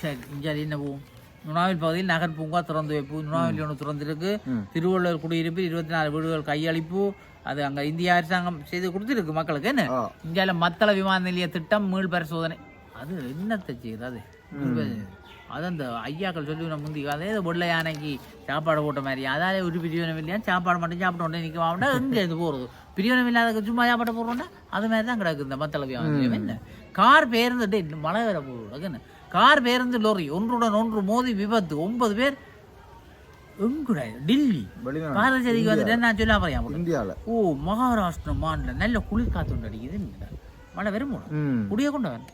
சரி இங்கே என்ன போகும் நுணாவில் பகுதியில் நகர் பூங்கா திறந்து வைப்பு நுணாவில் ஒன்று திறந்திருக்கு திருவள்ளுவர் குடியிருப்பு 24 வீடுகள் கையளிப்பு அது அங்கே இந்திய அரசாங்கம் செய்து கொடுத்துருக்கு மக்களுக்கு என்ன இந்தியாவில் மத்தள விமான நிலைய திட்டம் மீள் பரிசோதனை அது என்னத்தை செய்யுது அது அந்த ஐயாக்கள் சொல்லி முந்தி அதே வெள்ளை யானைக்கு சாப்பாடு போட்ட மாதிரி அதாலே ஒரு பிரியோனம் இல்லையா சாப்பாடு மட்டும் சாப்பிட்டோன்னே நிற்க மாட்டா எங்கே இது போகிறது பிரியோனம் இல்லாத சும்மா சாப்பாடு போடுறோன்னா அது மாதிரி தான் கிடக்கு இந்த மத்தள விமான நிலையம் என்ன கார் பேருந்து மழை வேற போடுறது என்ன கார் பேருந்து லோரி ஒன்றுடன் ஒன்று மோதி விபத்து 9 பேர் டெல்லி பாரதிக்கு வந்துட்டு நான் சொல்ல போறேன் ஓ மகாராஷ்டிரா மாநிலம் நல்ல குளிர் காத்து கொண்டு அடிக்குது மழை வெறும் குடிய கொண்டு வரேன்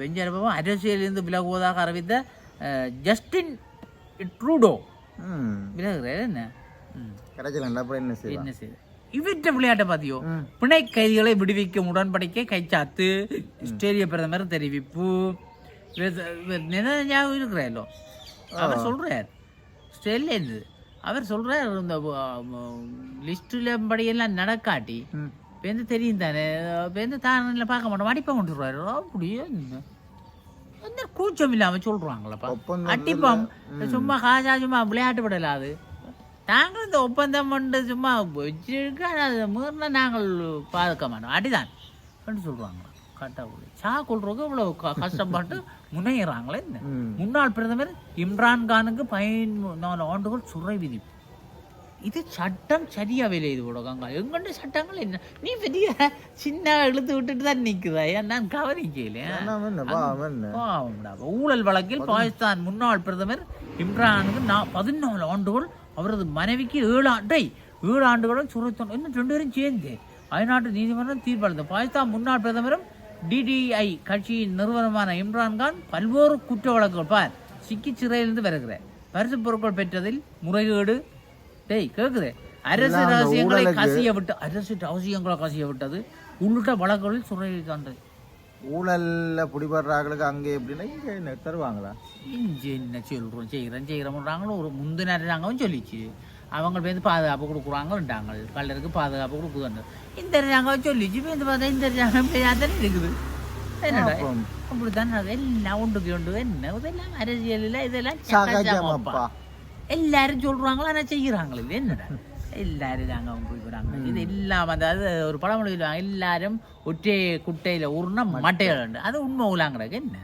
பெஞ்சாலும் அரசியலிருந்து விலகுவதாக அறிவித்த ஜஸ்டின் ட்ரூடோ விலகுறாரு என்ன செய்ய இவற்ற விளையாட்டை பார்த்தியோ பிணை கைதிகளை விடுவிக்கும் உடன்படிக்கை கைச்சாத்து ஆஸ்திரேலிய பிரதமர் தெரிவிப்பு இருக்கிறாரோ அவர் சொல்றார் ஆஸ்திரேலியா இருந்தது அவர் சொல்றார் இந்த லிஸ்டில் படியெல்லாம் நடக்காட்டி பேருந்து தெரியும் தானே பேருந்து தானில் பார்க்க மாட்டோம் அடிப்பா கொண்டுருவாரு அப்படியே எந்த கூச்சம் இல்லாமல் சொல்றாங்களப்பா அட்டிப்பம் சும்மா காசா சும்மா விளையாட்டு படலாது நாங்கள் இந்த ஒப்பந்தம் பண்ணு சும்மா வச்சிருக்க அதை மீறினா நாங்கள் பாதுக்க மாட்டோம் அடிதான் சொல்றாங்க கட்டாக்குள்ள சா கொள்றதுக்கு இவ்வளோ கஷ்டப்பட்டு முன்னையிறாங்களே என்ன முன்னாள் பிரதமர் இம்ரான்கானுக்கு 14 ஆண்டுகள் சிறை விதிப்பு இது சட்டம் சரியா வேலை இது போடக்காங்க எங்கண்ட சட்டங்கள் என்ன நீ பெரிய சின்ன இழுத்து விட்டுட்டு தான் நிற்குதா நான் கவனிக்கல ஊழல் வழக்கில் பாகிஸ்தான் முன்னாள் பிரதமர் இம்ரானுக்கு 14 ஆண்டுகள் அவரது மனைவிக்கு 7 ஆண்டுகளும் சுரத்தம் இன்னும் 2 பேரும் சேர்ந்து அயல்நாட்டு நீதிமன்றம் தீர்ப்பளித்தது பாகிஸ்தான் முன்னாள் பிரதமரும் டிடிஐ கட்சியின் நிறுவனமான இம்ரான்கான் பல்வேறு குற்ற வழக்குகள் சிக்கி சிறையிலிருந்து வருகிறார் பரிசு பொருட்கள் பெற்றதில் முறைகேடு கேக்குது அரசு ரகசியங்களை கசிய விட்டது உள்ளிட்ட வழக்குகளில் சுரை தாண்டது ஊழல்ல பிடிபடுறாங்களுக்கு அங்கே எப்படின்னா இங்கே தருவாங்களா இங்கே என்ன சொல்கிறோம் செய்கிறோம்ன்றாங்களோ ஒரு முந்தின அரசாங்கம் சொல்லிச்சு அவங்க பேருந்து பாதுகாப்பு கொடுக்குறாங்கன்றாங்க கல்லருக்கு பாதுகாப்பு கொடுக்குதுன்னு இந்த அரசாங்கம் சொல்லிச்சு பேருந்து பார்த்தா இந்த அரசாங்கம் தானே இருக்குது என்னடா அப்படித்தானே எல்லாம் ஒன்றுக்கு ஒன்று என்ன இதெல்லாம் அரசியலில் இதெல்லாம் எல்லாரும் சொல்றாங்களா ஆனால் செய்கிறாங்களே இல்லை என்னடா எல்லாரும் தாங்க போய்க்கிறாங்க இது எல்லாம் அதாவது ஒரு பழமொழி சொல்லுவாங்க எல்லாரும் ஒற்றை குட்டையில் உருண மட்டைகள் உண்டு அது உண்மை ஊலாங்கிறதுக்கு என்ன